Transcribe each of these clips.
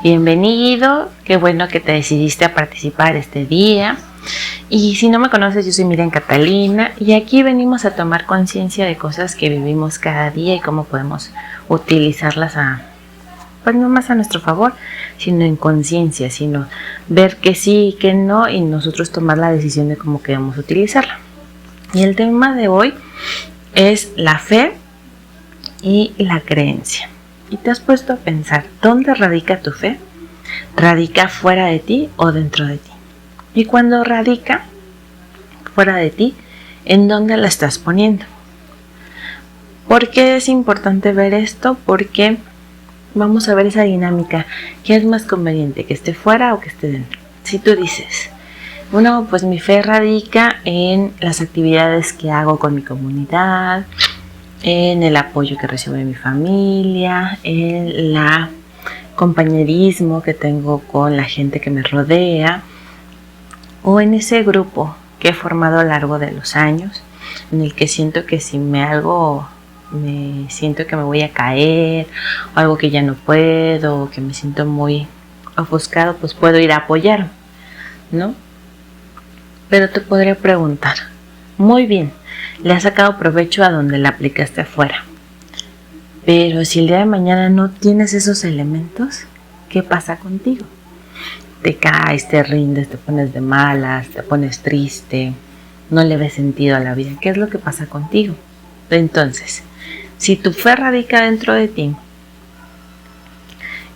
Bienvenido, qué bueno que te decidiste a participar este día. Y si no me conoces, yo soy Miriam Catalina y aquí venimos a tomar conciencia de cosas que vivimos cada día y cómo podemos utilizarlas pues no más a nuestro favor, sino en conciencia, sino ver que sí y que no y nosotros tomar la decisión de cómo queremos utilizarla. Y el tema de hoy es la fe y la creencia. ¿Y te has puesto a pensar dónde radica tu fe? ¿Radica fuera de ti o dentro de ti? Y cuando radica fuera de ti, ¿en dónde la estás poniendo? ¿Por qué es importante ver esto? Porque vamos a ver esa dinámica. ¿Qué es más conveniente? ¿Que esté fuera o que esté dentro? Si tú dices, bueno, pues mi fe radica en las actividades que hago con mi comunidad, en el apoyo que recibo de mi familia, en el compañerismo que tengo con la gente que me rodea, o en ese grupo que he formado a lo largo de los años, en el que siento que si me siento que me voy a caer, o algo que ya no puedo, o que me siento muy ofuscado, pues puedo ir a apoyarme, ¿no? Pero te podría preguntar, muy bien, le has sacado provecho a donde la aplicaste afuera, pero si el día de mañana no tienes esos elementos, ¿qué pasa contigo? Te caes, te rindes, te pones de malas, te pones triste, no le ves sentido a la vida. ¿Qué es lo que pasa contigo? Entonces, si tu fe radica dentro de ti,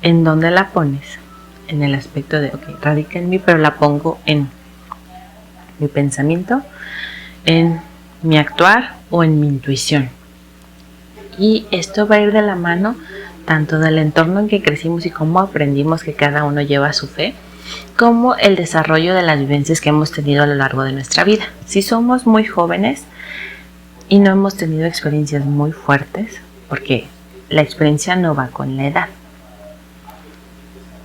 ¿en dónde la pones? En el aspecto de, ok, radica en mí, pero la pongo en mi pensamiento, en mi actuar o en mi intuición. Y esto va a ir de la mano tanto del entorno en que crecimos y cómo aprendimos que cada uno lleva su fe, como el desarrollo de las vivencias que hemos tenido a lo largo de nuestra vida. Si somos muy jóvenes y no hemos tenido experiencias muy fuertes, porque la experiencia no va con la edad.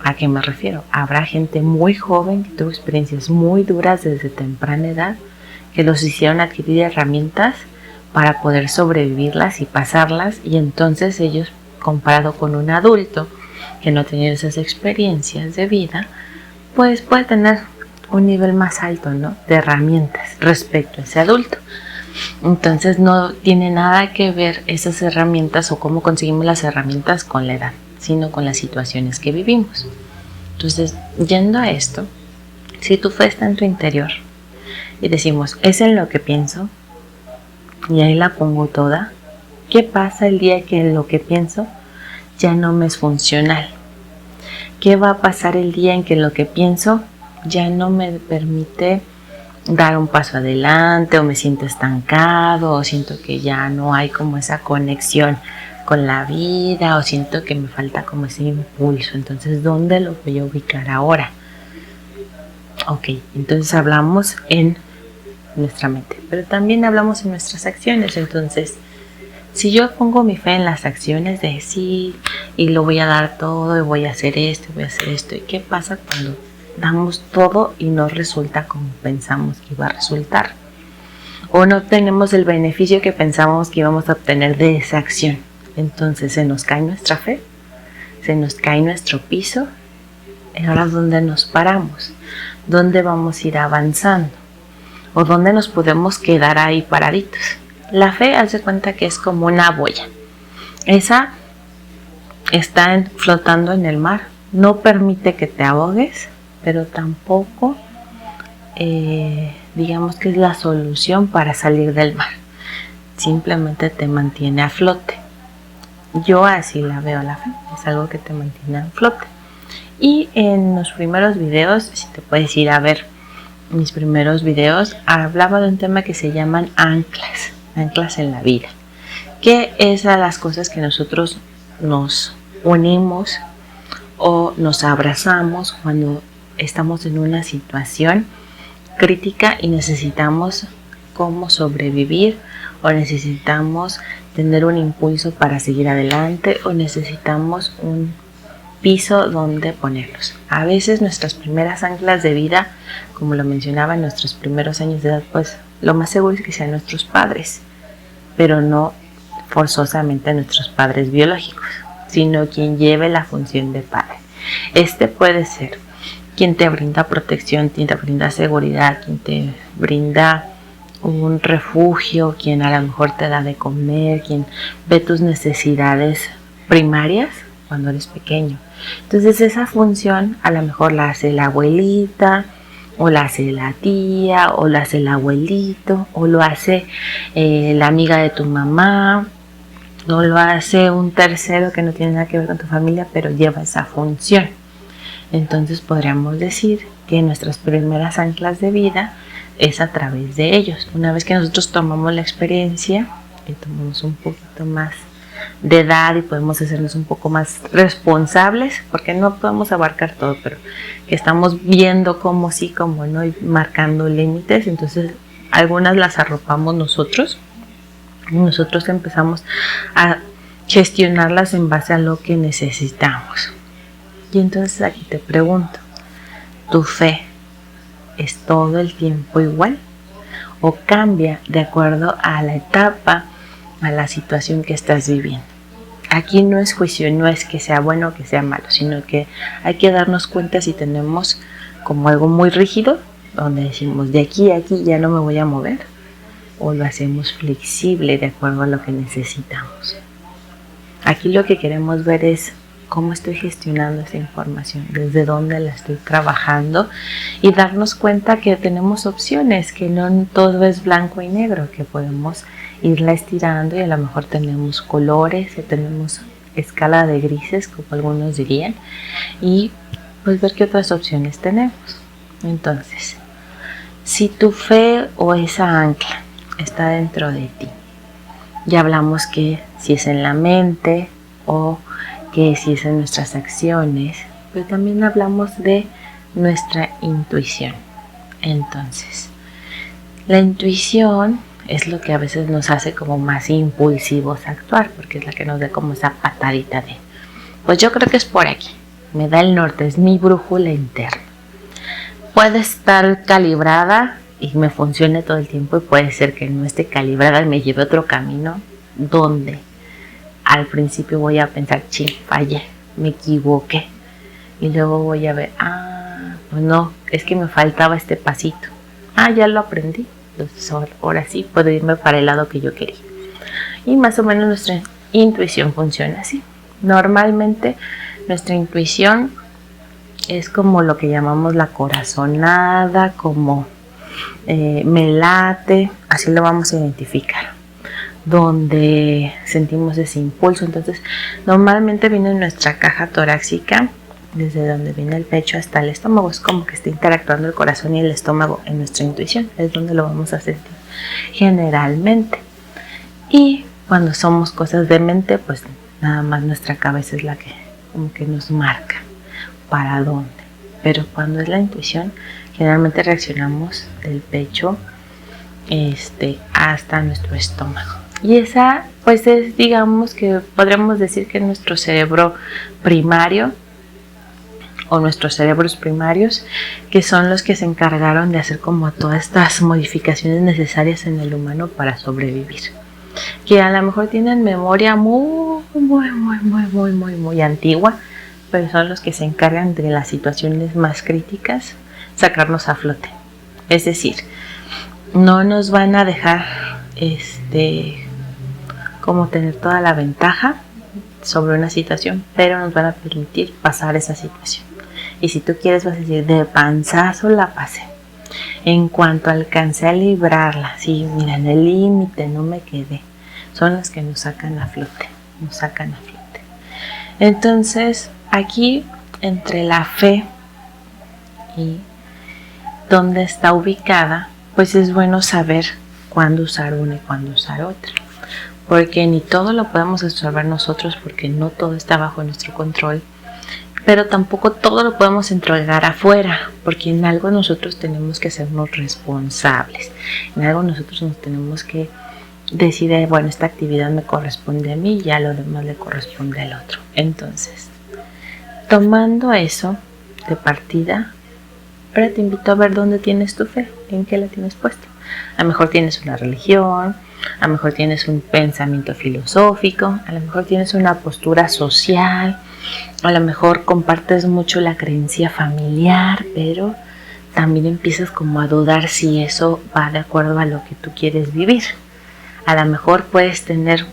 ¿A qué me refiero? Habrá gente muy joven que tuvo experiencias muy duras desde temprana edad que los hicieron adquirir herramientas para poder sobrevivirlas y pasarlas, y entonces ellos, comparado con un adulto que no tenía esas experiencias de vida, pues puede tener un nivel más alto, ¿no?, de herramientas respecto a ese adulto. Entonces no tiene nada que ver esas herramientas o cómo conseguimos las herramientas con la edad, sino con las situaciones que vivimos. Entonces, yendo a esto, si tu fe está en tu interior y decimos, es en lo que pienso, y ahí la pongo toda, ¿qué pasa el día que lo que pienso ya no me es funcional? ¿Qué va a pasar el día en que lo que pienso ya no me permite dar un paso adelante, o me siento estancado, o siento que ya no hay como esa conexión con la vida, o siento que me falta como ese impulso? Entonces, ¿dónde lo voy a ubicar ahora? Ok, entonces hablamos en nuestra mente, pero también hablamos en nuestras acciones. Entonces, si yo pongo mi fe en las acciones de sí, y lo voy a dar todo, y voy a hacer esto, ¿y qué pasa cuando damos todo y no resulta como pensamos que iba a resultar? O no tenemos el beneficio que pensábamos que íbamos a obtener de esa acción. Entonces se nos cae nuestra fe, se nos cae nuestro piso. ¿Y ahora dónde nos paramos? ¿Dónde vamos a ir avanzando? ¿O dónde nos podemos quedar ahí paraditos? La fe, haz de cuenta que es como una boya. Esa está flotando en el mar. No permite que te ahogues, pero tampoco digamos que es la solución para salir del mar. Simplemente te mantiene a flote. Yo así la veo la fe. Es algo que te mantiene a flote. Y en los primeros videos, si te puedes ir a ver mis primeros videos, hablaba de un tema que se llaman anclas en la vida, que es a las cosas que nosotros nos unimos o nos abrazamos cuando estamos en una situación crítica y necesitamos cómo sobrevivir, o necesitamos tener un impulso para seguir adelante, o necesitamos un piso donde ponerlos. A veces nuestras primeras anclas de vida, como lo mencionaba, en nuestros primeros años de edad, pues lo más seguro es que sean nuestros padres, pero no forzosamente nuestros padres biológicos, sino quien lleve la función de padre. Este puede ser quien te brinda protección, quien te brinda seguridad, quien te brinda un refugio, quien a lo mejor te da de comer, quien ve tus necesidades primarias cuando eres pequeño. Entonces esa función a lo mejor la hace la abuelita, o la hace la tía, o la hace el abuelito, o lo hace la amiga de tu mamá, o lo hace un tercero que no tiene nada que ver con tu familia, pero lleva esa función. Entonces podríamos decir que nuestras primeras anclas de vida es a través de ellos. Una vez que nosotros tomamos la experiencia y tomamos un poquito más de edad y podemos hacernos un poco más responsables, porque no podemos abarcar todo, pero que estamos viendo cómo sí, cómo no, y marcando límites, entonces algunas las arropamos nosotros y nosotros empezamos a gestionarlas en base a lo que necesitamos. Y entonces aquí te pregunto, ¿tu fe es todo el tiempo igual o cambia de acuerdo a la etapa, a la situación que estás viviendo? Aquí no es juicio, no es que sea bueno o que sea malo, sino que hay que darnos cuenta si tenemos como algo muy rígido, donde decimos de aquí a aquí ya no me voy a mover, o lo hacemos flexible de acuerdo a lo que necesitamos. Aquí lo que queremos ver es cómo estoy gestionando esa información, desde dónde la estoy trabajando, y darnos cuenta que tenemos opciones, que no todo es blanco y negro, que podemos irla estirando y a lo mejor tenemos colores, tenemos escala de grises, como algunos dirían, y pues ver qué otras opciones tenemos. Entonces, si tu fe o esa ancla está dentro de ti, ya hablamos que si es en la mente o que si es en nuestras acciones, pero también hablamos de nuestra intuición. Entonces, la intuición es lo que a veces nos hace como más impulsivos a actuar, porque es la que nos da como esa patadita de, pues yo creo que es por aquí, me da el norte, es mi brújula interna. Puede estar calibrada y me funcione todo el tiempo, y puede ser que no esté calibrada y me lleve otro camino donde al principio voy a pensar, fallé, me equivoqué, y luego voy a ver, pues no, es que me faltaba este pasito, ya lo aprendí, entonces ahora sí puedo irme para el lado que yo quería. Y más o menos nuestra intuición funciona así. Normalmente nuestra intuición es como lo que llamamos la corazonada, como me late, así lo vamos a identificar, donde sentimos ese impulso. Entonces normalmente viene en nuestra caja torácica, desde donde viene el pecho hasta el estómago, es como que está interactuando el corazón y el estómago en nuestra intuición, es donde lo vamos a sentir generalmente. Y cuando somos cosas de mente, pues nada más nuestra cabeza es la que como que nos marca para dónde. Pero cuando es la intuición, generalmente reaccionamos del pecho hasta nuestro estómago. Y esa pues es, digamos que podríamos decir que nuestro cerebro primario, o nuestros cerebros primarios, que son los que se encargaron de hacer como todas estas modificaciones necesarias en el humano para sobrevivir, que a lo mejor tienen memoria muy antigua, pero son los que se encargan de las situaciones más críticas sacarnos a flote. Es decir, no nos van a dejar como tener toda la ventaja sobre una situación, pero nos van a permitir pasar esa situación. Y si tú quieres, vas a decir, de panzazo la pasé. En cuanto alcancé a librarla, sí, mira, en el límite no me quedé. Son las que nos sacan a flote, Entonces, aquí, entre la fe y dónde está ubicada, pues es bueno saber cuándo usar una y cuándo usar otra. Porque ni todo lo podemos absorber nosotros, porque no todo está bajo nuestro control. Pero tampoco todo lo podemos entregar afuera, porque en algo nosotros tenemos que hacernos responsables. En algo nosotros nos tenemos que decir, bueno, esta actividad me corresponde a mí y ya lo demás le corresponde al otro. Entonces, tomando eso de partida, ahora te invito a ver dónde tienes tu fe, en qué la tienes puesta. A lo mejor tienes una religión, a lo mejor tienes un pensamiento filosófico, a lo mejor tienes una postura social, A lo mejor compartes mucho la creencia familiar, pero también empiezas como a dudar si eso va de acuerdo a lo que tú quieres vivir. A lo mejor puedes tener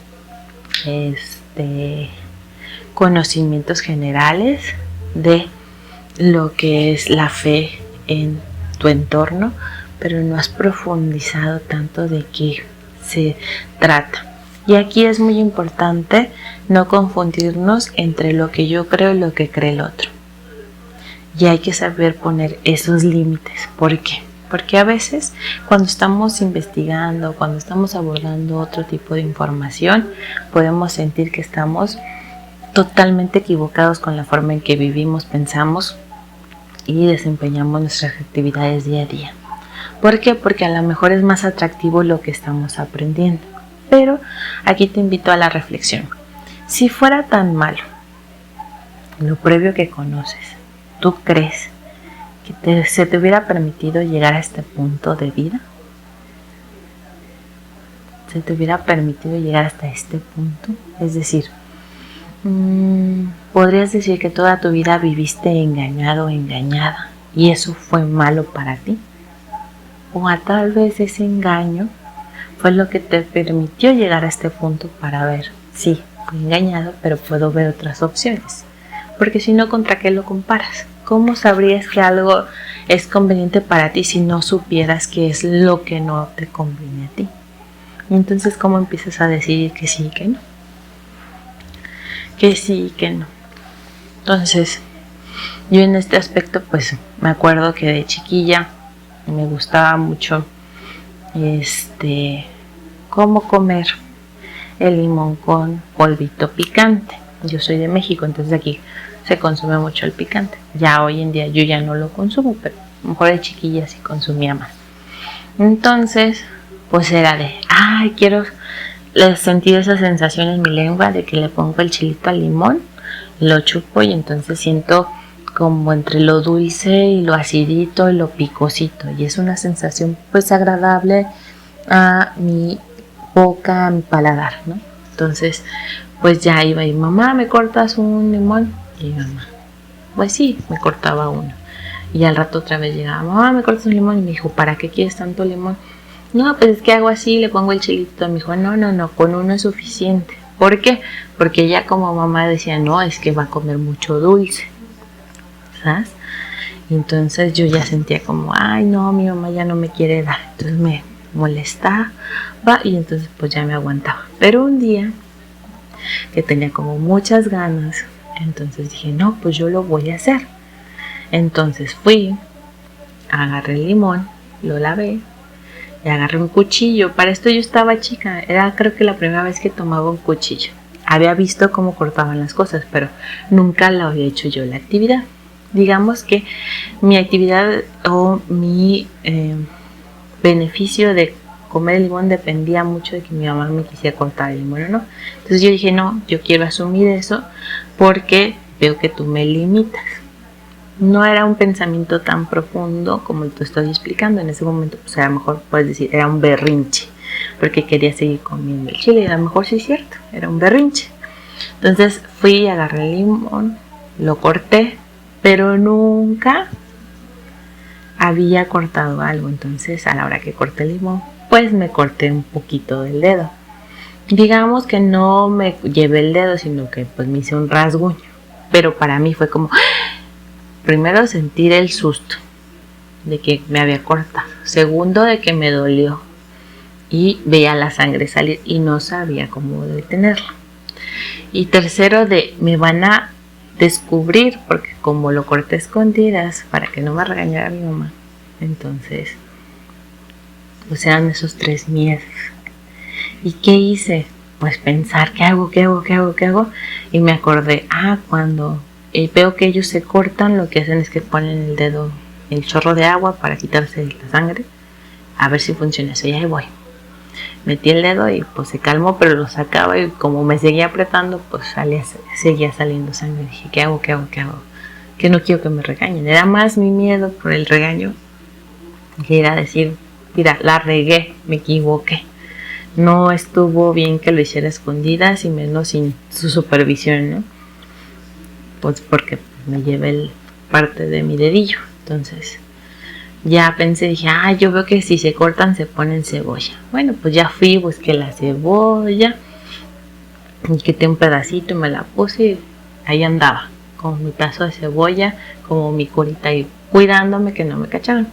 conocimientos generales de lo que es la fe en tu entorno, pero no has profundizado tanto de qué se trata. Y aquí es muy importante no confundirnos entre lo que yo creo y lo que cree el otro. Y hay que saber poner esos límites. ¿Por qué? Porque a veces cuando estamos investigando, cuando estamos abordando otro tipo de información, podemos sentir que estamos totalmente equivocados con la forma en que vivimos, pensamos y desempeñamos nuestras actividades día a día. ¿Por qué? Porque a lo mejor es más atractivo lo que estamos aprendiendo. Pero aquí te invito a la reflexión. Si fuera tan malo lo previo que conoces, ¿tú crees que se te hubiera permitido llegar a este punto de vida? ¿Se te hubiera permitido llegar hasta este punto? Es decir, podrías decir que toda tu vida viviste engañado o engañada y eso fue malo para ti. O tal vez ese engaño fue lo que te permitió llegar a este punto para ver, sí, fui engañado, pero puedo ver otras opciones. Porque si no, ¿contra qué lo comparas? ¿Cómo sabrías que algo es conveniente para ti si no supieras qué es lo que no te conviene a ti? Entonces, ¿cómo empiezas a decidir que sí y que no? Que sí y que no. Entonces, yo en este aspecto, pues, me acuerdo que de chiquilla me gustaba mucho cómo comer el limón con polvito picante. Yo soy de México, entonces aquí se consume mucho el picante. Ya hoy en día yo ya no lo consumo, pero a lo mejor de chiquilla sí consumía más. Entonces, pues era de, quiero sentir esa sensación en mi lengua de que le pongo el chilito al limón, lo chupo y entonces siento como entre lo dulce y lo acidito y lo picosito, y es una sensación pues agradable a mi boca, a mi paladar, ¿no? Entonces pues ya iba y mamá, ¿me cortas un limón? Y mamá, pues sí, me cortaba uno. Y al rato otra vez llegaba, mamá, ¿me cortas un limón? Y me dijo, ¿para qué quieres tanto limón? No, pues es que hago así, le pongo el chilito. Me dijo, no, con uno es suficiente. ¿Por qué? Porque ella como mamá decía, no, es que va a comer mucho dulce, ¿sabes? Y entonces yo ya sentía como, no, mi mamá ya no me quiere dar. Entonces me molestaba y entonces pues ya me aguantaba. Pero un día que tenía como muchas ganas, entonces dije, no, pues yo lo voy a hacer. Entonces fui, agarré el limón, lo lavé y agarré un cuchillo. Para esto yo estaba chica, era creo que la primera vez que tomaba un cuchillo. Había visto cómo cortaban las cosas, pero nunca lo había hecho yo la actividad. Digamos que mi actividad o mi beneficio de comer el limón dependía mucho de que mi mamá me quisiera cortar el limón o no. Entonces yo dije, no, yo quiero asumir eso porque veo que tú me limitas. No era un pensamiento tan profundo como te estoy explicando. En ese momento, pues a lo mejor puedes decir, era un berrinche, porque quería seguir comiendo el chile. Y a lo mejor sí es cierto, era un berrinche. Entonces fui, agarré el limón, lo corté, pero nunca había cortado algo. Entonces a la hora que corté el limón, pues me corté un poquito del dedo. Digamos que no me llevé el dedo, sino que pues me hice un rasguño. Pero para mí fue como, primero sentir el susto de que me había cortado. Segundo, de que me dolió. Y veía la sangre salir y no sabía cómo detenerla. Y tercero, de me van a descubrir, porque como lo corté a escondidas para que no me regañara mi mamá. Entonces, pues eran esos 3 miedos. ¿Y qué hice? Pues pensar, ¿qué hago? Y me acordé, cuando veo que ellos se cortan, lo que hacen es que ponen el dedo, el chorro de agua para quitarse la sangre. A ver si funciona eso. Y ahí voy. Metí el dedo y pues se calmó, pero lo sacaba y como me seguía apretando, pues seguía saliendo sangre. Dije, ¿qué hago? Que no quiero que me regañen. Era más mi miedo por el regaño que ir a decir, mira, la regué, me equivoqué. No estuvo bien que lo hiciera a escondidas y menos sin su supervisión, ¿no? pues porque me llevé parte de mi dedillo. Entonces ya pensé, dije, yo veo que si se cortan se ponen cebolla. Bueno, pues ya fui, busqué la cebolla, y quité un pedacito y me la puse y ahí andaba, con mi pedazo de cebolla, como mi curita y cuidándome que no me cacharan.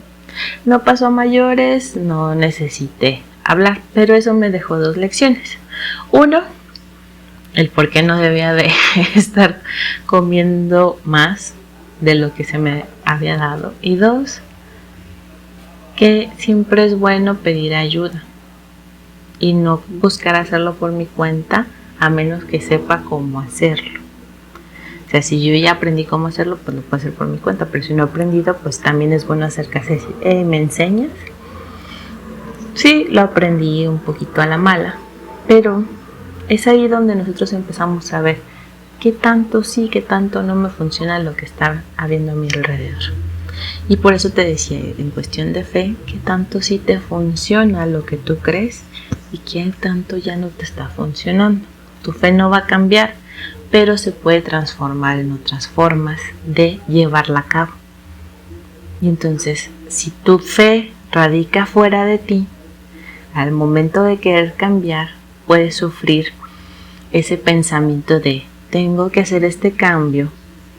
No pasó a mayores, no necesité hablar, pero eso me dejó 2 lecciones. Uno, el por qué no debía de estar comiendo más de lo que se me había dado. Y 2, que siempre es bueno pedir ayuda y no buscar hacerlo por mi cuenta a menos que sepa cómo hacerlo. O sea, si yo ya aprendí cómo hacerlo, pues lo puedo hacer por mi cuenta, pero si no he aprendido, pues también es bueno acercarse. ¿Me enseñas? Sí, lo aprendí un poquito a la mala, pero es ahí donde nosotros empezamos a ver qué tanto sí, qué tanto no me funciona lo que está habiendo a mi alrededor. Y por eso te decía, en cuestión de fe, qué tanto sí te funciona lo que tú crees y qué tanto ya no te está funcionando. Tu fe no va a cambiar, pero se puede transformar en otras formas de llevarla a cabo. Y entonces, si tu fe radica fuera de ti, al momento de querer cambiar, puedes sufrir ese pensamiento de tengo que hacer este cambio,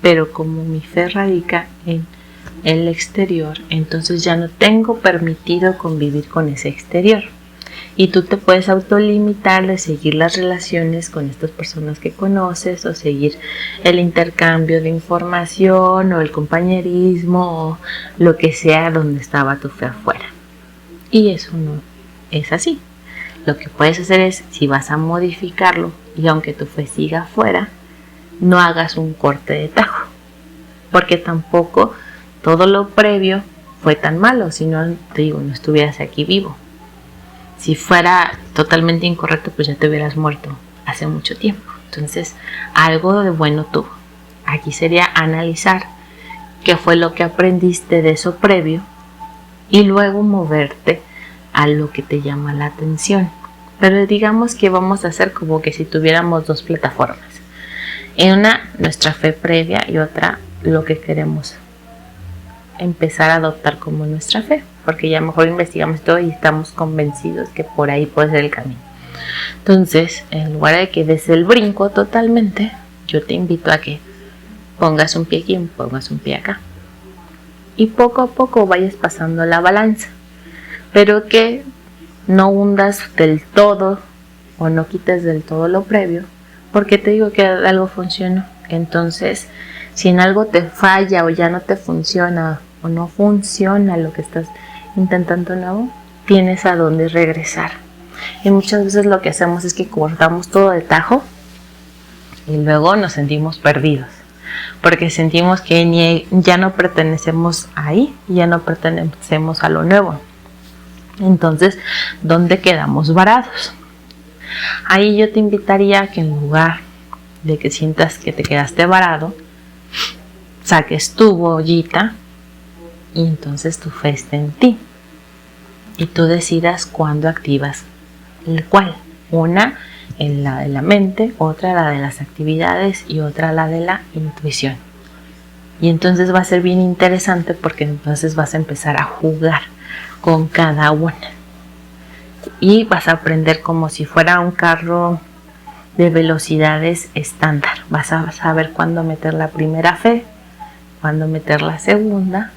pero como mi fe radica en el exterior, entonces ya no tengo permitido convivir con ese exterior. Y tú te puedes autolimitar de seguir las relaciones con estas personas que conoces o seguir el intercambio de información o el compañerismo o lo que sea donde estaba tu fe afuera. Y eso no es así. Lo que puedes hacer es, si vas a modificarlo y aunque tu fe siga afuera, no hagas un corte de tajo. Porque tampoco todo lo previo fue tan malo, si no, te digo, no estuvieras aquí vivo. Si fuera totalmente incorrecto, pues ya te hubieras muerto hace mucho tiempo. Entonces, algo de bueno tuvo. Aquí sería analizar qué fue lo que aprendiste de eso previo y luego moverte a lo que te llama la atención. Pero digamos que vamos a hacer como que si tuviéramos 2 plataformas. En una, nuestra fe previa y otra, lo que queremos empezar a adoptar como nuestra fe, porque ya mejor investigamos todo y estamos convencidos que por ahí puede ser el camino. Entonces, en lugar de que des el brinco totalmente, yo te invito a que pongas un pie aquí, pongas un pie acá y poco a poco vayas pasando la balanza, pero que no hundas del todo o no quites del todo lo previo, porque te digo que algo funcionó. Entonces, si en algo te falla o ya no te funciona o no funciona lo que estás intentando nuevo, tienes a dónde regresar. Y muchas veces lo que hacemos es que cortamos todo de tajo y luego nos sentimos perdidos, porque sentimos que ya no pertenecemos ahí, ya no pertenecemos a lo nuevo. Entonces, ¿dónde quedamos varados? Ahí yo te invitaría a que en lugar de que sientas que te quedaste varado, saques tu bollita y entonces tu fe esté en ti. Y tú decidas cuándo activas el cual. Una en la de la mente, otra la de las actividades y otra la de la intuición. Y entonces va a ser bien interesante porque entonces vas a empezar a jugar con cada una. Y vas a aprender como si fuera un carro de velocidades estándar. Vas a saber cuándo meter la primera fe, cuándo meter la segunda.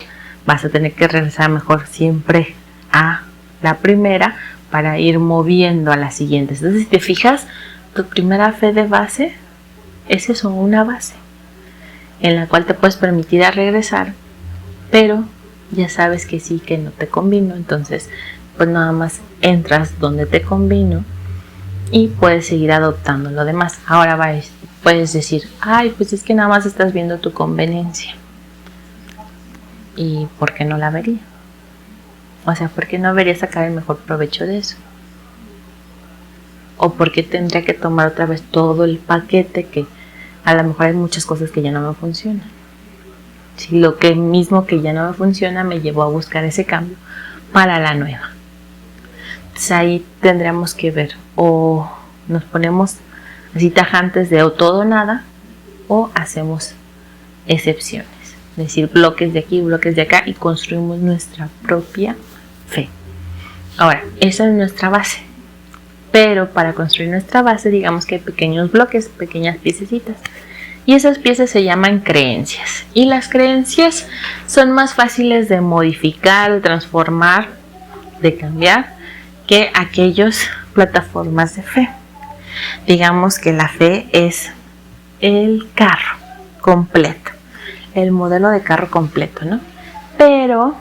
Vas a tener que regresar mejor siempre a la primera para ir moviendo a las siguientes. Entonces, si te fijas, tu primera fe de base es eso, una base en la cual te puedes permitir a regresar, pero ya sabes que sí, que no te convino. Entonces, pues nada más entras donde te convino y puedes seguir adoptando lo demás. Ahora puedes decir, pues es que nada más estás viendo tu conveniencia. ¿Y por qué no la vería? O sea, ¿por qué no vería sacar el mejor provecho de eso? ¿O por qué tendría que tomar otra vez todo el paquete que a lo mejor hay muchas cosas que ya no me funcionan? Si lo que mismo que ya no me funciona me llevó a buscar ese cambio para la nueva. Entonces ahí tendríamos que ver, o nos ponemos así tajantes de o todo o nada, o hacemos excepciones, es decir, bloques de aquí, bloques de acá, y construimos nuestra propia fe. Ahora, esa es nuestra base, pero para construir nuestra base, digamos que hay pequeños bloques, pequeñas piececitas, y esas piezas se llaman creencias, y las creencias son más fáciles de modificar, de transformar, de cambiar, que aquellas plataformas de fe. Digamos que la fe es el carro completo, el modelo de carro completo, ¿no? Pero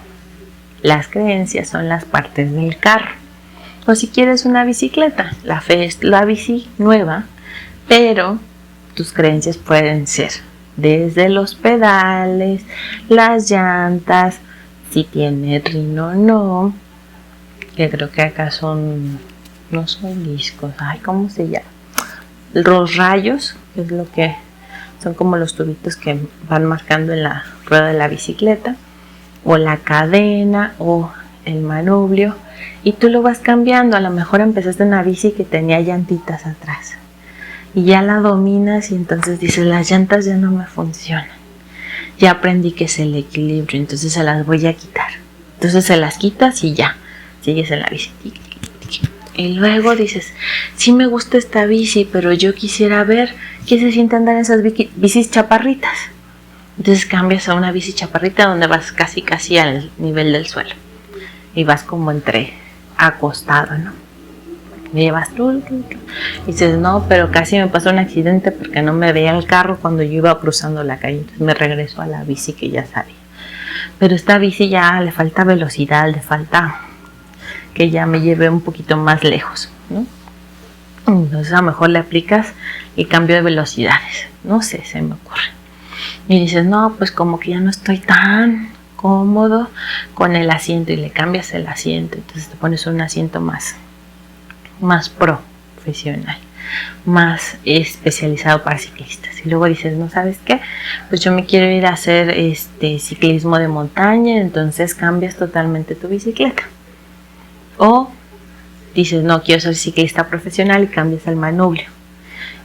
las creencias son las partes del carro. O si quieres una bicicleta, la fe es la bici nueva, pero tus creencias pueden ser desde los pedales, las llantas, si tiene rino o no, que creo que acá no son discos, ¿cómo se llama? Los rayos, que es lo que son como los tubitos que van marcando en la rueda de la bicicleta, o la cadena, o el manubrio, y tú lo vas cambiando. A lo mejor empezaste en una bici que tenía llantitas atrás, y ya la dominas, y entonces dices, las llantas ya no me funcionan, ya aprendí que es el equilibrio, entonces se las voy a quitar. Entonces se las quitas y ya, sigues en la bici. Y luego dices, sí me gusta esta bici, pero yo quisiera ver qué se siente andar en esas bicis chaparritas. Entonces cambias a una bici chaparrita donde vas casi al nivel del suelo. Y vas como entre acostado, ¿no? Me llevas tú. Y dices, no, pero casi me pasó un accidente porque no me veía el carro cuando yo iba cruzando la calle. Entonces me regreso a la bici que ya sabía. Pero esta bici ya le falta velocidad, le falta que ya me lleve un poquito más lejos, ¿no? Entonces a lo mejor le aplicas el cambio de velocidades, no sé, se me ocurre. Y dices, no, pues como que ya no estoy tan cómodo con el asiento, y le cambias el asiento, entonces te pones un asiento más profesional, más especializado para ciclistas. Y luego dices, no, ¿sabes qué? Pues yo me quiero ir a hacer ciclismo de montaña, entonces cambias totalmente tu bicicleta. O dices, no, quiero ser ciclista profesional, y cambias el manubrio.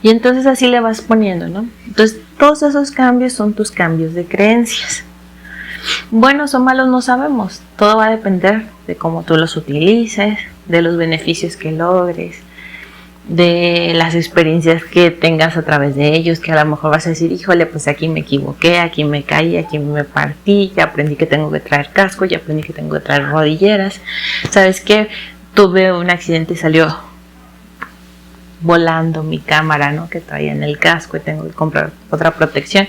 Y entonces así le vas poniendo, ¿no? Entonces todos esos cambios son tus cambios de creencias. Buenos o malos no sabemos. Todo va a depender de cómo tú los utilices, de los beneficios que logres, de las experiencias que tengas a través de ellos, que a lo mejor vas a decir, híjole, pues aquí me equivoqué, aquí me caí, aquí me partí, ya aprendí que tengo que traer casco, ya aprendí que tengo que traer rodilleras. ¿Sabes qué? Tuve un accidente y salió volando mi cámara, ¿no? Que traía en el casco, y tengo que comprar otra protección.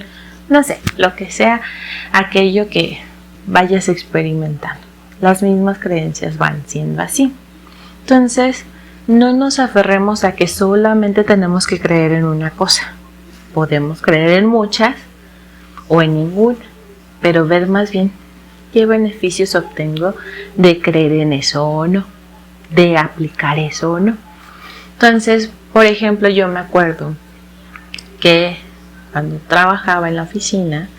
No sé, lo que sea, aquello que vayas experimentando. Las mismas creencias van siendo así. Entonces, no nos aferremos a que solamente tenemos que creer en una cosa. Podemos creer en muchas o en ninguna, pero ver más bien qué beneficios obtengo de creer en eso o no, de aplicar eso o no. Entonces, por ejemplo, yo me acuerdo que cuando trabajaba en la oficina,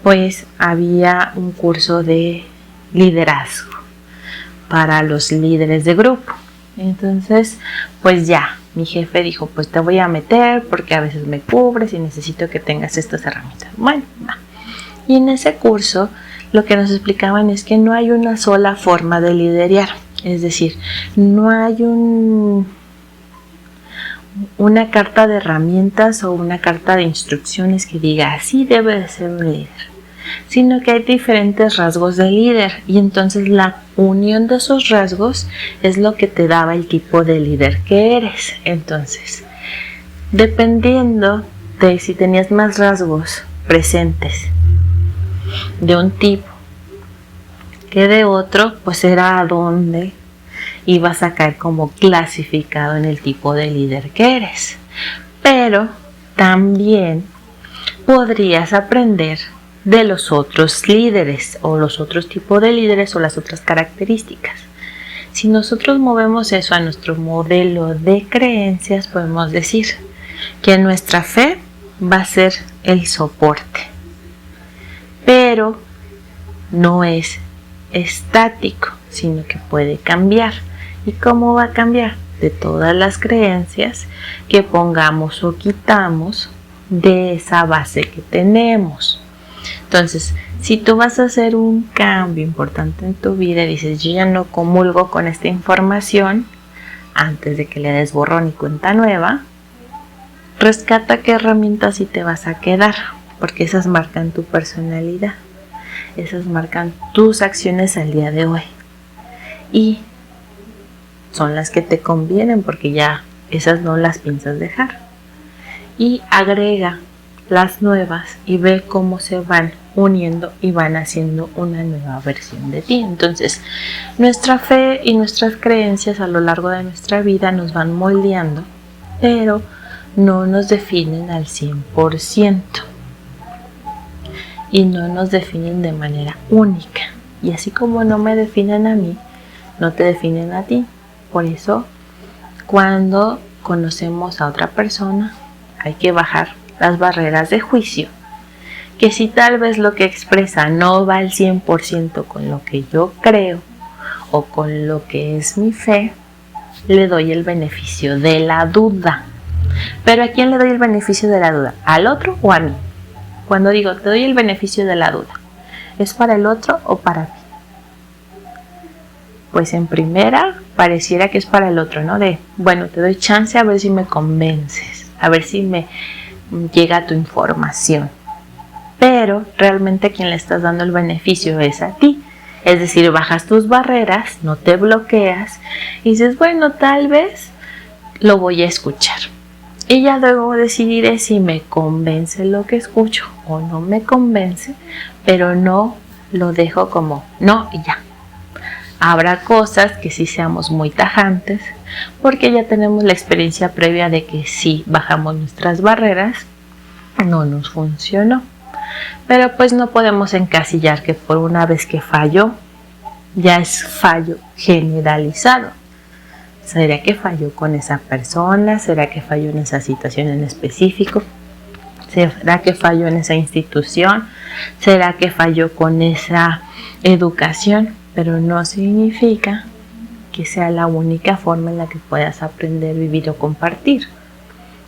pues había un curso de liderazgo para los líderes de grupo. Entonces, pues ya, mi jefe dijo, pues te voy a meter porque a veces me cubres y necesito que tengas estas herramientas. Bueno, va. Y en ese curso lo que nos explicaban es que no hay una sola forma de liderar. Es decir, no hay una carta de herramientas o una carta de instrucciones que diga así debe de ser un líder, sino que hay diferentes rasgos de líder, y entonces la unión de esos rasgos es lo que te daba el tipo de líder que eres. Entonces, dependiendo de si tenías más rasgos presentes de un tipo que de otro, pues era a dónde ibas a caer como clasificado en el tipo de líder que eres. Pero también podrías aprender de los otros líderes o los otros tipos de líderes o las otras características. Si nosotros movemos eso a nuestro modelo de creencias, podemos decir que nuestra fe va a ser el soporte, pero no es estático, sino que puede cambiar. ¿Y cómo va a cambiar? De todas las creencias que pongamos o quitamos de esa base que tenemos. Entonces, si tú vas a hacer un cambio importante en tu vida y dices, yo ya no comulgo con esta información, antes de que le des borrón y cuenta nueva, rescata qué herramientas sí te vas a quedar, porque esas marcan tu personalidad, esas marcan tus acciones al día de hoy y son las que te convienen porque ya esas no las piensas dejar. Y agrega las nuevas y ve cómo se van uniendo y van haciendo una nueva versión de ti. Entonces, nuestra fe y nuestras creencias a lo largo de nuestra vida nos van moldeando, pero no nos definen al 100% y no nos definen de manera única. Y así como no me definen a mí, no te definen a ti. Por eso, cuando conocemos a otra persona, hay que bajar las barreras de juicio, que si tal vez lo que expresa no va al 100% con lo que yo creo o con lo que es mi fe, le doy el beneficio de la duda. ¿Pero a quién le doy el beneficio de la duda? ¿Al otro o a mí? Cuando digo te doy el beneficio de la duda, ¿es para el otro o para mí? Pues en primera pareciera que es para el otro, ¿no? Bueno, te doy chance a ver si me convences, a ver si me llega tu información. Pero realmente a quien le estás dando el beneficio es a ti. Es decir, bajas tus barreras, no te bloqueas y dices, bueno, tal vez lo voy a escuchar. Y ya luego decidiré si me convence lo que escucho o no me convence, pero no lo dejo como no y ya. Habrá cosas que sí seamos muy tajantes, porque ya tenemos la experiencia previa de que si bajamos nuestras barreras, no nos funcionó. Pero pues no podemos encasillar que por una vez que falló, ya es fallo generalizado. ¿Será que falló con esa persona? ¿Será que falló en esa situación en específico? ¿Será que falló en esa institución? ¿Será que falló con esa educación? Pero no significa que sea la única forma en la que puedas aprender, vivir o compartir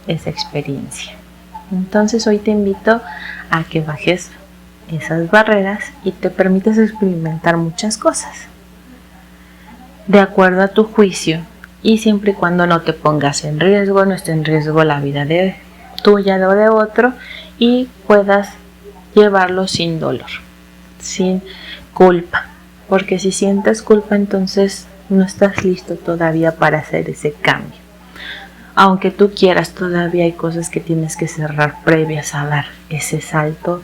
esa experiencia. Entonces hoy te invito a que bajes esas barreras y te permitas experimentar muchas cosas de acuerdo a tu juicio y siempre y cuando no te pongas en riesgo, no esté en riesgo la vida de tuya o de otro y puedas llevarlo sin dolor, sin culpa. Porque si sientes culpa, entonces no estás listo todavía para hacer ese cambio. Aunque tú quieras, todavía hay cosas que tienes que cerrar previas a dar ese salto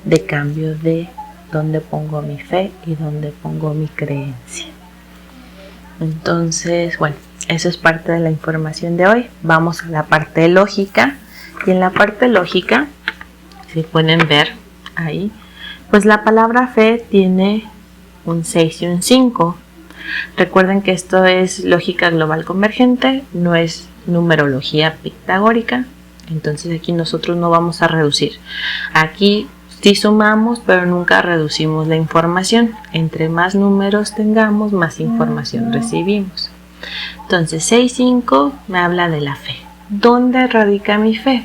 de cambio de dónde pongo mi fe y dónde pongo mi creencia. Entonces, bueno, eso es parte de la información de hoy. Vamos a la parte lógica. Y en la parte lógica, si pueden ver ahí, pues la palabra fe tiene un 6 y un 5. Recuerden que esto es lógica global convergente, no es numerología pitagórica. Entonces aquí nosotros no vamos a reducir. Aquí sí sumamos, pero nunca reducimos la información. Entre más números tengamos, más información recibimos. Entonces 6-5 me habla de la fe. ¿Dónde radica mi fe?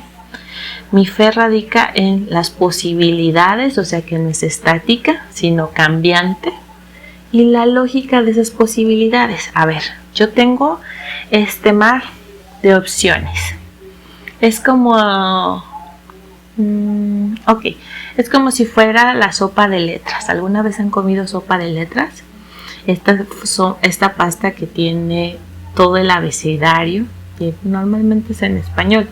Mi fe radica en las posibilidades, o sea que no es estática, sino cambiante. Y la lógica de esas posibilidades. A ver, yo tengo este mar de opciones. Es como... es como si fuera la sopa de letras. ¿Alguna vez han comido sopa de letras? Esta pasta que tiene todo el abecedario, que normalmente es en español.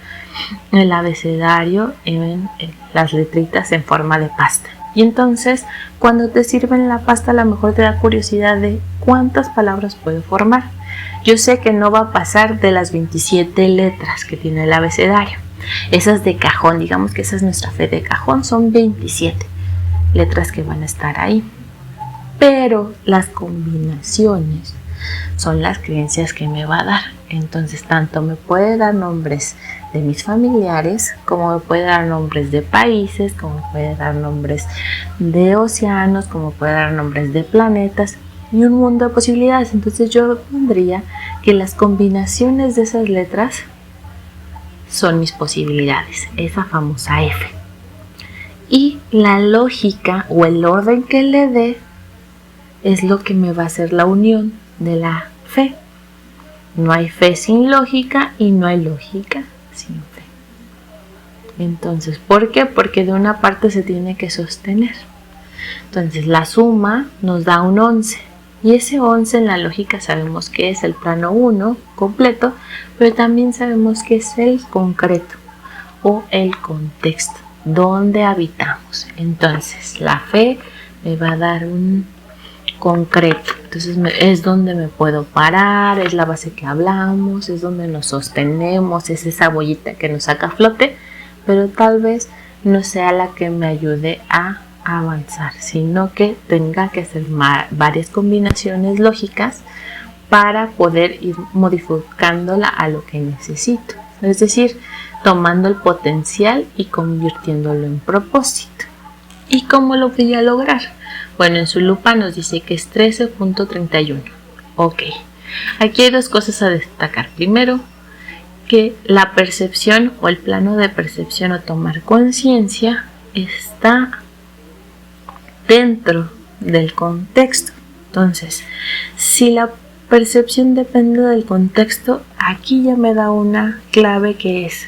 El abecedario en las letritas en forma de pasta. Y entonces, cuando te sirven la pasta, a lo mejor te da curiosidad de cuántas palabras puede formar. Yo sé que no va a pasar de las 27 letras que tiene el abecedario. Esas de cajón, digamos que esa es nuestra fe de cajón, son 27 letras que van a estar ahí. Pero las combinaciones son las creencias que me va a dar. Entonces, tanto me puede dar nombres de mis familiares, como me puede dar nombres de países, como me puede dar nombres de océanos, como puede dar nombres de planetas y un mundo de posibilidades. Entonces yo pondría que las combinaciones de esas letras son mis posibilidades, esa famosa F. Y la lógica o el orden que le dé es lo que me va a hacer la unión de la fe. No hay fe sin lógica y no hay lógica sin fe. Entonces, ¿por qué? Porque de una parte se tiene que sostener. Entonces, la suma nos da un 11. Y ese 11 en la lógica sabemos que es el plano 1 completo, pero también sabemos que es el concreto o el contexto donde habitamos. Entonces, la fe me va a dar un concreto. Entonces, es donde me puedo parar, es la base que hablamos, es donde nos sostenemos, es esa bollita que nos saca a flote, pero tal vez no sea la que me ayude a avanzar, sino que tenga que hacer varias combinaciones lógicas para poder ir modificándola a lo que necesito. Es decir, tomando el potencial y convirtiéndolo en propósito. ¿Y cómo lo voy a lograr? Bueno, en su lupa nos dice que es 13.31. Ok, aquí hay dos cosas a destacar. Primero, que la percepción o el plano de percepción o tomar conciencia está dentro del contexto. Entonces, si la percepción depende del contexto, aquí ya me da una clave que es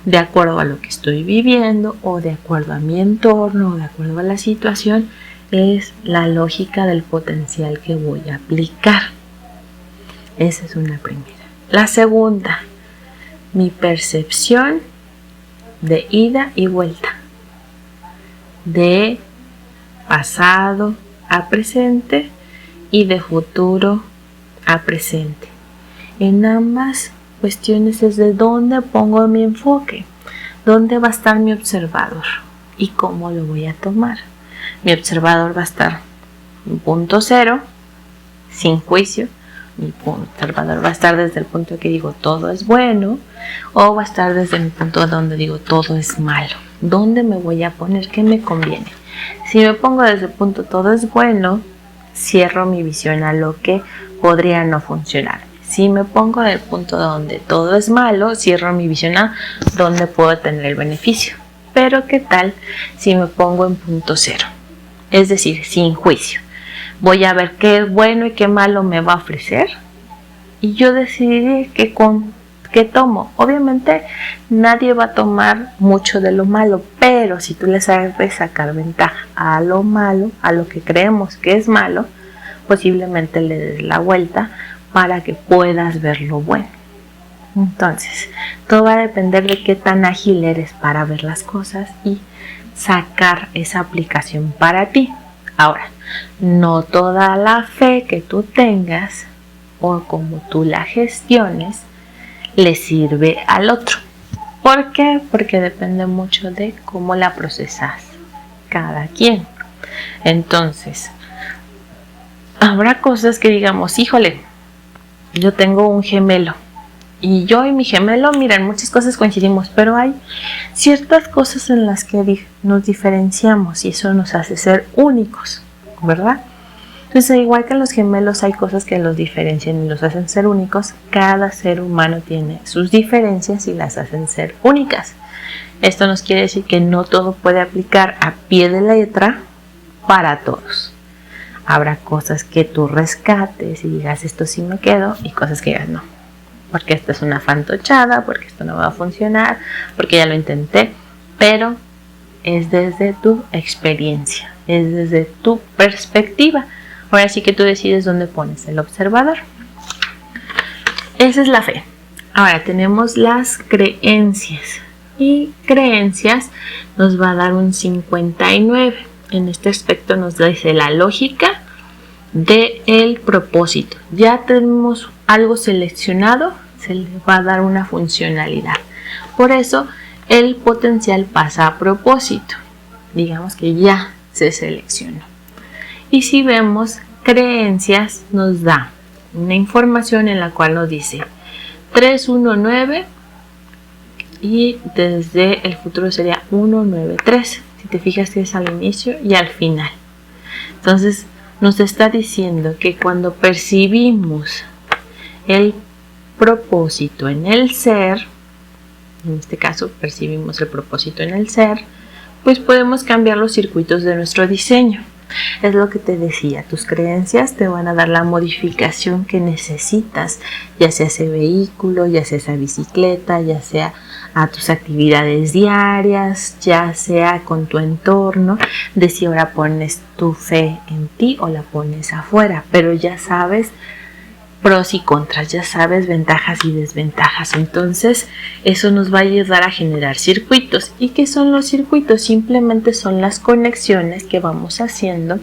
de acuerdo a lo que estoy viviendo o de acuerdo a mi entorno o de acuerdo a la situación, es la lógica del potencial que voy a aplicar. Esa es una primera. La segunda, mi percepción de ida y vuelta, de pasado a presente y de futuro a presente. En ambas cuestiones es de dónde pongo mi enfoque, dónde va a estar mi observador y cómo lo voy a tomar. Mi observador va a estar en punto cero, sin juicio. Mi observador va a estar desde el punto que digo todo es bueno, o va a estar desde el punto donde digo todo es malo. ¿Dónde me voy a poner? ¿Qué me conviene? Si me pongo desde el punto todo es bueno, cierro mi visión a lo que podría no funcionar. Si me pongo del punto donde todo es malo, cierro mi visión a donde puedo tener el beneficio. Pero ¿qué tal si me pongo en punto cero? Es decir, sin juicio. Voy a ver qué es bueno y qué malo me va a ofrecer y yo decidiré qué tomo. Obviamente nadie va a tomar mucho de lo malo, pero si tú le sabes sacar ventaja a lo malo, a lo que creemos que es malo, posiblemente le des la vuelta para que puedas ver lo bueno. Entonces, todo va a depender de qué tan ágil eres para ver las cosas y sacar esa aplicación para ti. Ahora, no toda la fe que tú tengas o como tú la gestiones le sirve al otro. ¿Por qué? Porque depende mucho de cómo la procesas cada quien. Entonces, habrá cosas que digamos, híjole, yo tengo un gemelo y yo y mi gemelo, mira, en muchas cosas coincidimos, pero hay ciertas cosas en las que nos diferenciamos y eso nos hace ser únicos, ¿verdad? Entonces, igual que en los gemelos hay cosas que los diferencian y los hacen ser únicos, cada ser humano tiene sus diferencias y las hacen ser únicas. Esto nos quiere decir que no todo puede aplicar a pie de letra para todos. Habrá cosas que tú rescates y digas, esto sí me quedo, y cosas que digas, no, porque esto es una fantochada, porque esto no va a funcionar, porque ya lo intenté, pero es desde tu experiencia, es desde tu perspectiva. Ahora sí que tú decides dónde pones el observador. Esa es la fe. Ahora tenemos las creencias. Y creencias nos va a dar un 59. En este aspecto nos dice la lógica del propósito. Ya tenemos algo seleccionado, se le va a dar una funcionalidad. Por eso el potencial pasa a propósito. Digamos que ya se seleccionó. Y si vemos creencias, nos da una información en la cual nos dice 319 y desde el futuro sería 193. Si te fijas que es al inicio y al final. Entonces nos está diciendo que cuando percibimos el propósito en el ser, en este caso percibimos el propósito en el ser, pues podemos cambiar los circuitos de nuestro diseño. Es lo que te decía, tus creencias te van a dar la modificación que necesitas, ya sea ese vehículo, ya sea esa bicicleta, ya sea a tus actividades diarias, ya sea con tu entorno, de si ahora pones tu fe en ti o la pones afuera, pero ya sabes pros y contras, ya sabes ventajas y desventajas. Entonces eso nos va a ayudar a generar circuitos. ¿Y qué son los circuitos? Simplemente son las conexiones que vamos haciendo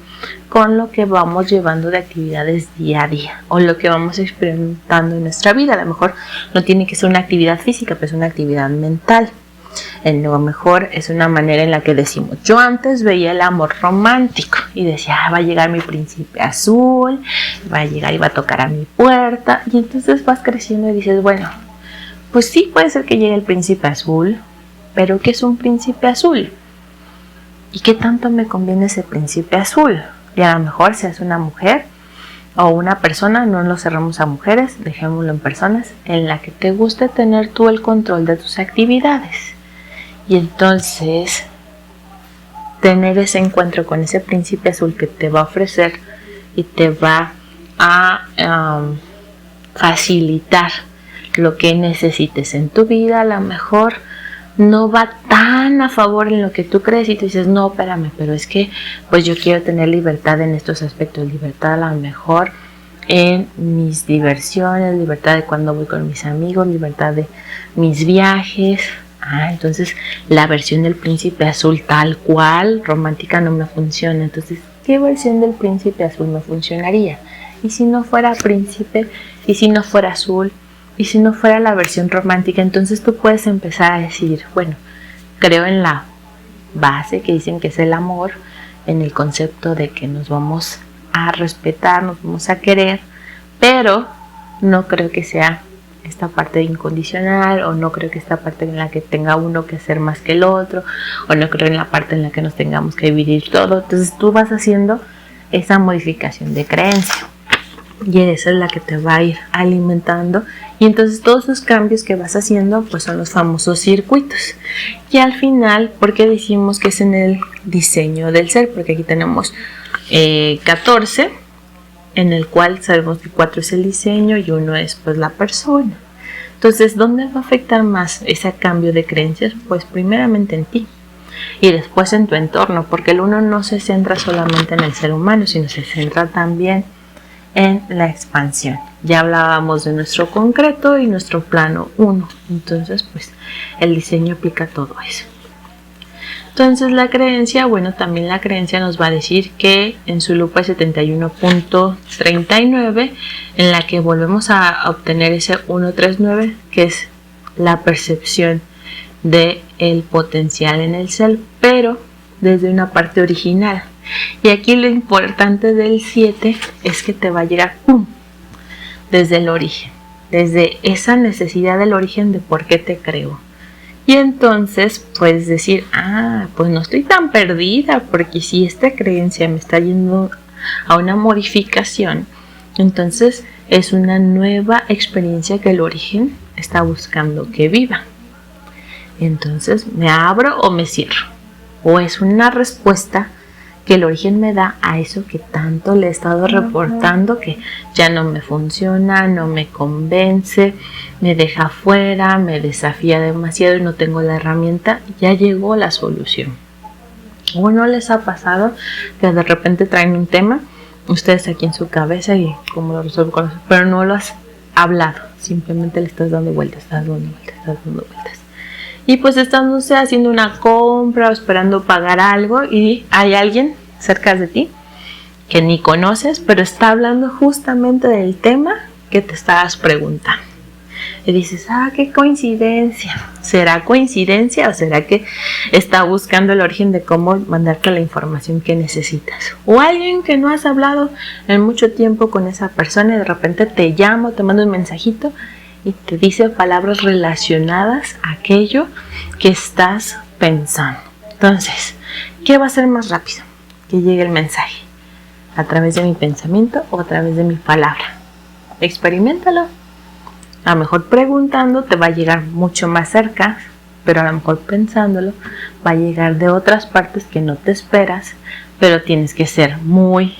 con lo que vamos llevando de actividades día a día o lo que vamos experimentando en nuestra vida. A lo mejor no tiene que ser una actividad física, pero es una actividad mental. A lo mejor es una manera en la que decimos, yo antes veía el amor romántico y decía, va a llegar mi príncipe azul, va a llegar y va a tocar a mi puerta, y entonces vas creciendo y dices, bueno, pues sí puede ser que llegue el príncipe azul, pero ¿qué es un príncipe azul? ¿Y qué tanto me conviene ese príncipe azul? Y a lo mejor si es una mujer o una persona, no lo cerramos a mujeres, dejémoslo en personas, en la que te guste tener tú el control de tus actividades. Y entonces tener ese encuentro con ese príncipe azul que te va a ofrecer y te va a facilitar lo que necesites en tu vida. A lo mejor no va tan a favor en lo que tú crees y tú dices, no, espérame, pero es que pues yo quiero tener libertad en estos aspectos, libertad a lo mejor en mis diversiones, libertad de cuando voy con mis amigos, libertad de mis viajes. Entonces la versión del príncipe azul tal cual romántica no me funciona. Entonces, ¿qué versión del príncipe azul me funcionaría? Y si no fuera príncipe, y si no fuera azul, y si no fuera la versión romántica, entonces tú puedes empezar a decir, bueno, creo en la base que dicen que es el amor, en el concepto de que nos vamos a respetar, nos vamos a querer, pero no creo que sea esta parte incondicional, o no creo que esta parte en la que tenga uno que hacer más que el otro, o no creo en la parte en la que nos tengamos que dividir todo. Entonces tú vas haciendo esa modificación de creencia y esa es la que te va a ir alimentando, y entonces todos esos cambios que vas haciendo pues son los famosos circuitos. Y al final, ¿por qué decimos que es en el diseño del ser? Porque aquí tenemos 14, en el cual sabemos que 4 es el diseño y 1 es pues la persona. Entonces, ¿dónde va a afectar más ese cambio de creencias? Pues primeramente en ti y después en tu entorno, porque el 1 no se centra solamente en el ser humano, sino se centra también en la expansión. Ya hablábamos de nuestro concreto y nuestro plano 1, entonces pues el diseño aplica todo eso. Entonces la creencia, bueno, también la creencia nos va a decir que en su lupa 71.39, en la que volvemos a obtener ese 139, que es la percepción del potencial en el ser, pero desde una parte original. Y aquí lo importante del 7 es que te va a llegar ¡pum!, desde el origen, desde esa necesidad del origen de por qué te creo. Y entonces puedes decir, pues no estoy tan perdida, porque si esta creencia me está yendo a una modificación, entonces es una nueva experiencia que el origen está buscando que viva. Entonces, ¿me abro o me cierro? O es una respuesta que el origen me da a eso que tanto le he estado reportando, que ya no me funciona, no me convence, me deja fuera, me desafía demasiado y no tengo la herramienta. Ya llegó la solución. ¿O no les ha pasado que de repente traen un tema, ustedes aquí en su cabeza, y como lo resuelven con eso, pero no lo has hablado, simplemente le estás dando vueltas, estás dando vueltas? Y pues estás, no sé, haciendo una compra o esperando pagar algo y hay alguien cerca de ti que ni conoces, pero está hablando justamente del tema que te estabas preguntando. Y dices, qué coincidencia. ¿Será coincidencia o será que está buscando el origen de cómo mandarte la información que necesitas? O alguien que no has hablado en mucho tiempo con esa persona y de repente te llama o te manda un mensajito y te dice palabras relacionadas a aquello que estás pensando. Entonces, ¿qué va a ser más rápido que llegue el mensaje? ¿A través de mi pensamiento o a través de mi palabra? Experiméntalo. A lo mejor preguntando te va a llegar mucho más cerca pero a lo mejor pensándolo va a llegar de otras partes que no te esperas, pero tienes que ser muy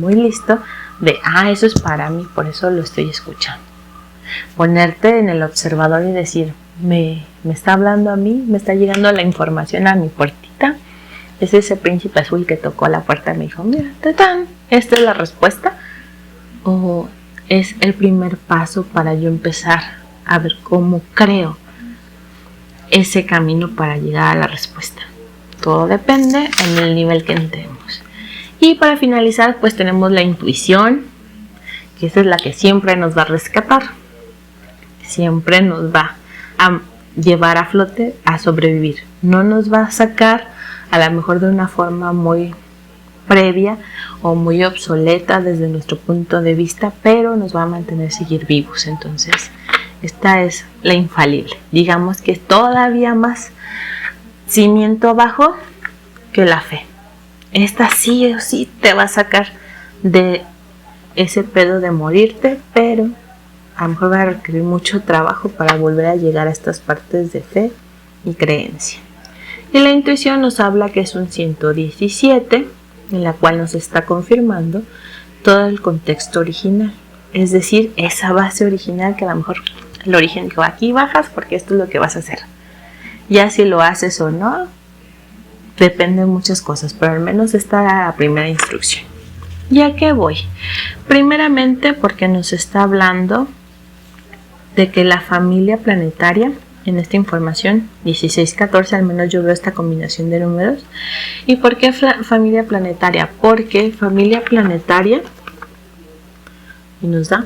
listo de, eso es para mí, por eso lo estoy escuchando. Ponerte en el observador y decir, me está hablando a mí, me está llegando la información a mi puertita. Es ese príncipe azul que tocó la puerta y me dijo, mira, ¡tatán! Esta es la respuesta. O es el primer paso para yo empezar a ver cómo creo ese camino para llegar a la respuesta. Todo depende en el nivel que entremos. Y para finalizar, pues tenemos la intuición, que esa es la que siempre nos va a rescatar. Siempre nos va a llevar a flote, a sobrevivir. No nos va a sacar a lo mejor de una forma muy previa o muy obsoleta desde nuestro punto de vista, pero nos va a mantener seguir vivos. Entonces, esta es la infalible. Digamos que es todavía más cimiento abajo que la fe. Esta sí o sí te va a sacar de ese pedo de morirte, pero a lo mejor va a requerir mucho trabajo para volver a llegar a estas partes de fe y creencia. Y la intuición nos habla que es un 117, en la cual nos está confirmando todo el contexto original. Es decir, esa base original que a lo mejor el origen dijo, aquí bajas porque esto es lo que vas a hacer. Ya si lo haces o no, depende de muchas cosas, pero al menos esta era la primera instrucción. ¿Y a qué voy? Primeramente porque nos está hablando de que la familia planetaria, en esta información 16-14, al menos yo veo esta combinación de números. ¿Y por qué familia planetaria? Porque familia planetaria nos da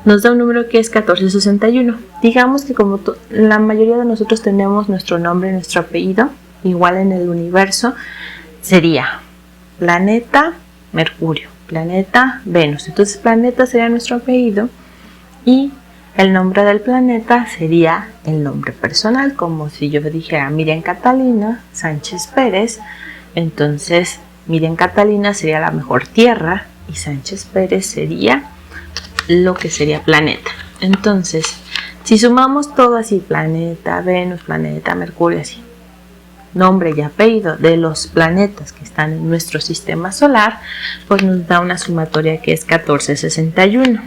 un número que es 1461. Digamos que como la mayoría de nosotros tenemos nuestro nombre y nuestro apellido, igual en el universo sería planeta Mercurio, planeta Venus. Entonces planeta sería nuestro apellido y el nombre del planeta sería el nombre personal, como si yo dijera Miriam Catalina Sánchez Pérez. Entonces Miriam Catalina sería la mejor tierra y Sánchez Pérez sería lo que sería planeta. Entonces, si sumamos todo así, planeta Venus, planeta Mercurio, así, nombre y apellido de los planetas que están en nuestro sistema solar, pues nos da una sumatoria que es 1461.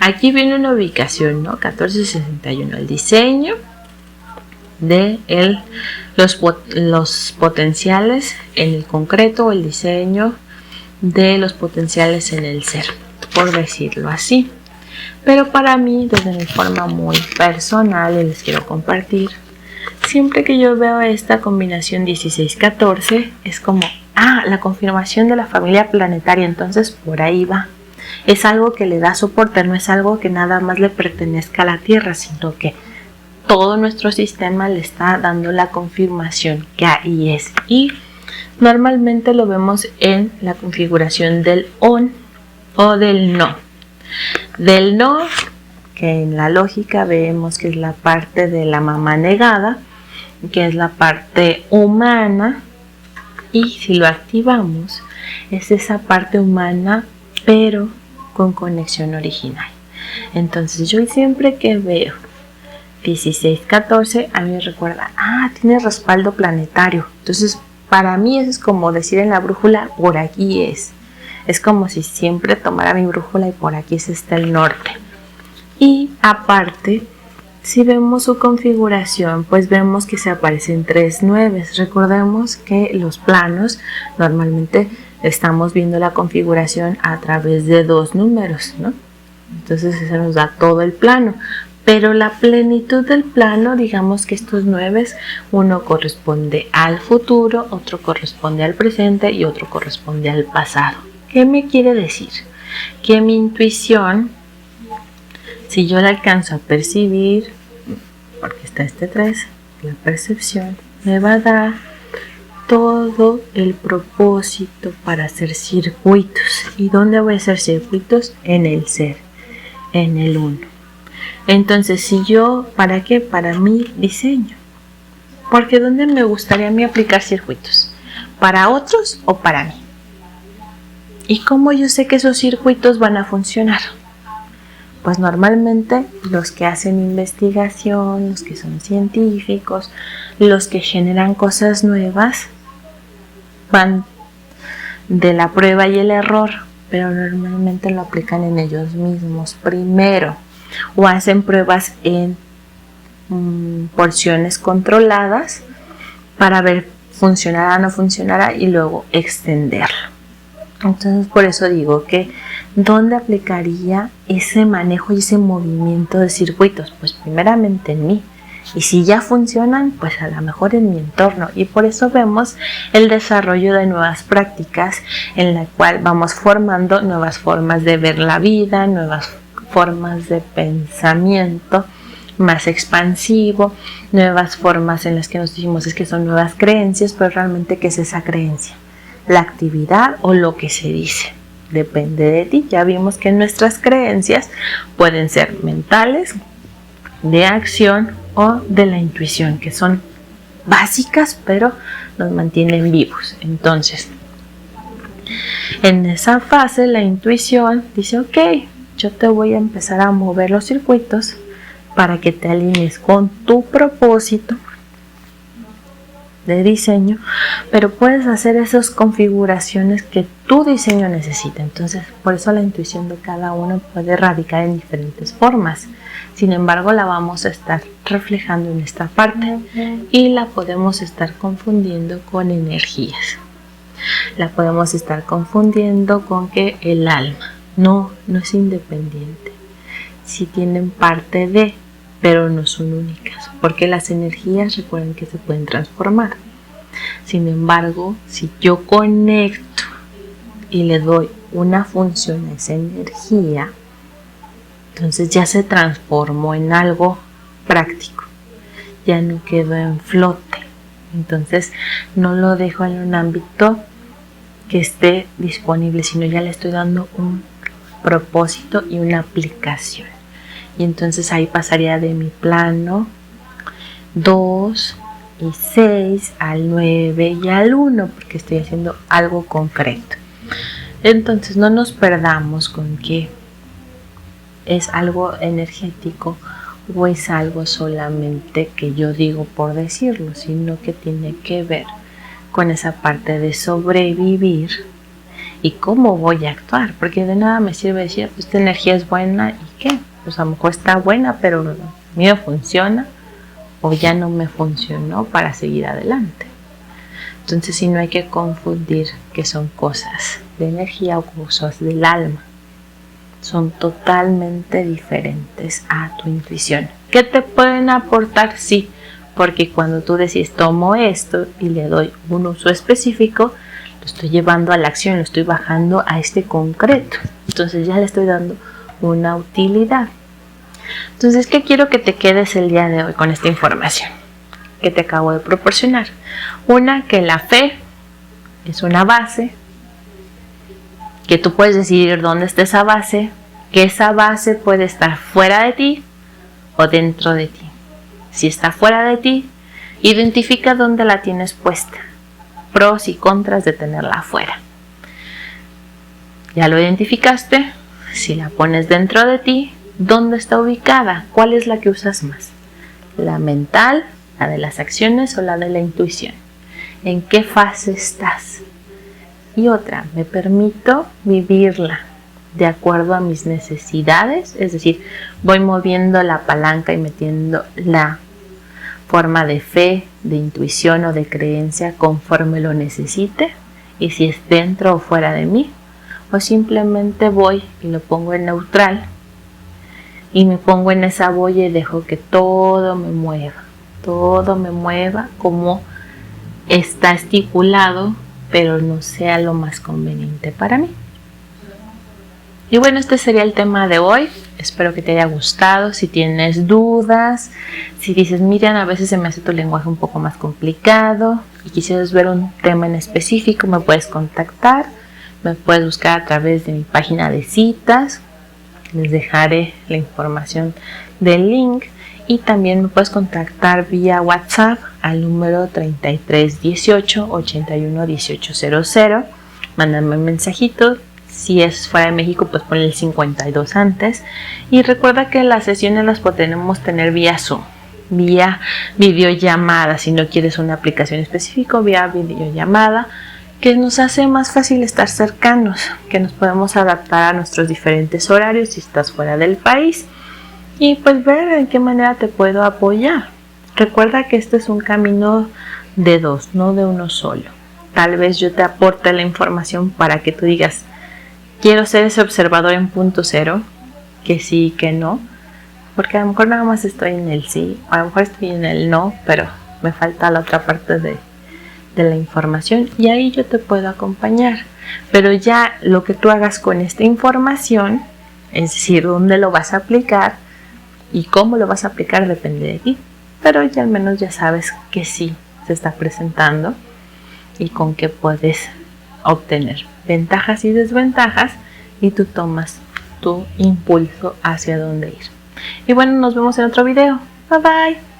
Aquí viene una ubicación, ¿no? 1461, el diseño de los potenciales en el concreto, o el diseño de los potenciales en el ser, por decirlo así. Pero para mí, desde mi forma muy personal, les quiero compartir, siempre que yo veo esta combinación 16-14, es como, la confirmación de la familia planetaria, entonces por ahí va. Es algo que le da soporte, no es algo que nada más le pertenezca a la Tierra, sino que todo nuestro sistema le está dando la confirmación que ahí es. Y normalmente lo vemos en la configuración del on o del no. Del no, que en la lógica vemos que es la parte de la mamá negada, que es la parte humana, y si lo activamos, es esa parte humana, pero con conexión original. Entonces yo siempre que veo 16-14, a mí me recuerda, tiene respaldo planetario. Entonces para mí eso es como decir en la brújula, por aquí es. Es como si siempre tomara mi brújula y por aquí está el norte. Y aparte, si vemos su configuración, pues vemos que se aparecen 3 nueves. Recordemos que los planos normalmente estamos viendo la configuración a través de 2 números, ¿no? Entonces eso nos da todo el plano. Pero la plenitud del plano, digamos que estos 9, uno corresponde al futuro, otro corresponde al presente y otro corresponde al pasado. ¿Qué me quiere decir? Que mi intuición, si yo la alcanzo a percibir, porque está este 3, la percepción, me va a dar todo el propósito para hacer circuitos. ¿Y dónde voy a hacer circuitos? En el ser, en el uno. Entonces, si yo, ¿para qué? Para mi diseño. Porque ¿dónde me gustaría a mí aplicar circuitos? ¿Para otros o para mí? ¿Y cómo yo sé que esos circuitos van a funcionar? pues normalmente los que hacen investigación, los que son científicos, los que generan cosas nuevas, van de la prueba y el error, pero normalmente lo aplican en ellos mismos primero, o hacen pruebas en porciones controladas para ver funcionará o no funcionará y luego extenderlo. Entonces por eso digo que ¿dónde aplicaría ese manejo y ese movimiento de circuitos? Pues primeramente en mí. Y si ya funcionan, pues a lo mejor en mi entorno. Y por eso vemos el desarrollo de nuevas prácticas en la cual vamos formando nuevas formas de ver la vida, nuevas formas de pensamiento más expansivo, nuevas formas en las que nos decimos es que son nuevas creencias, pero realmente ¿qué es esa creencia? La actividad o lo que se dice. Depende de ti. Ya vimos que nuestras creencias pueden ser mentales, de acción o de la intuición, que son básicas pero nos mantienen vivos. Entonces, en esa fase la intuición dice, ok, yo te voy a empezar a mover los circuitos para que te alinees con tu propósito de diseño, pero puedes hacer esas configuraciones que tu diseño necesita. Entonces, por eso la intuición de cada uno puede radicar en diferentes formas. Sin embargo, la vamos a estar reflejando en esta parte y la podemos estar confundiendo con energías. La podemos estar confundiendo con que el alma no es independiente. Sí tienen parte de, pero no son únicas, porque las energías recuerden que se pueden transformar. Sin embargo, si yo conecto y le doy una función a esa energía, entonces ya se transformó en algo práctico, ya no quedó en flote. Entonces no lo dejo en un ámbito que esté disponible, sino ya le estoy dando un propósito y una aplicación. Y entonces ahí pasaría de mi plano 2 y 6 al 9 y al 1, porque estoy haciendo algo concreto. Entonces no nos perdamos con que es algo energético o es algo solamente que yo digo por decirlo, sino que tiene que ver con esa parte de sobrevivir y cómo voy a actuar, porque de nada me sirve decir, pues esta energía es buena y qué, pues a lo mejor está buena, pero a mí no funciona o ya no me funcionó para seguir adelante. Entonces sí, no hay que confundir que son cosas de energía o cosas del alma. Son totalmente diferentes a tu intuición. ¿Qué te pueden aportar? Sí, porque cuando tú decís tomo esto y le doy un uso específico, lo estoy llevando a la acción, lo estoy bajando a este concreto. Entonces ya le estoy dando una utilidad. Entonces, ¿qué quiero que te quedes el día de hoy con esta información que te acabo de proporcionar? Una, que la fe es una base, que tú puedes decidir dónde está esa base, que esa base puede estar fuera de ti o dentro de ti. Si está fuera de ti, identifica dónde la tienes puesta, pros y contras de tenerla afuera. Ya lo identificaste. Si la pones dentro de ti, ¿dónde está ubicada? ¿Cuál es la que usas más? ¿La mental, la de las acciones o la de la intuición? ¿En qué fase estás? Y otra, ¿me permito vivirla de acuerdo a mis necesidades? Es decir, voy moviendo la palanca y metiendo la forma de fe, de intuición o de creencia conforme lo necesite, y si es dentro o fuera de mí, o simplemente voy y lo pongo en neutral y me pongo en esa boya y dejo que todo me mueva como está estipulado, pero no sea lo más conveniente para mí. Y bueno, este sería el tema de hoy. Espero que te haya gustado. Si tienes dudas, si dices, Miriam, a veces se me hace tu lenguaje un poco más complicado y quisieras ver un tema en específico, me puedes contactar. Me puedes buscar a través de mi página de citas. Les dejaré la información del link. Y también me puedes contactar vía WhatsApp al número 33 18 81 18 00. Mándame un mensajito Si es fuera de México, pues ponle el 52 antes. Y recuerda que las sesiones las podemos tener vía Zoom, vía videollamada, si no quieres una aplicación específica, vía videollamada, que nos hace más fácil estar cercanos, que nos podemos adaptar a nuestros diferentes horarios si estás fuera del país y pues ver en qué manera te puedo apoyar. Recuerda que este es un camino de dos, no de uno solo. Tal vez yo te aporte la información para que tú digas, quiero ser ese observador en punto cero, que sí, que no, porque a lo mejor nada más estoy en el sí, a lo mejor estoy en el no, pero me falta la otra parte de la información y ahí yo te puedo acompañar. Pero ya lo que tú hagas con esta información, es decir, dónde lo vas a aplicar y cómo lo vas a aplicar, depende de ti. Pero ya al menos ya sabes que sí se está presentando y con qué puedes obtener ventajas y desventajas y tú tomas tu impulso hacia dónde ir. Y bueno, nos vemos en otro video. Bye bye.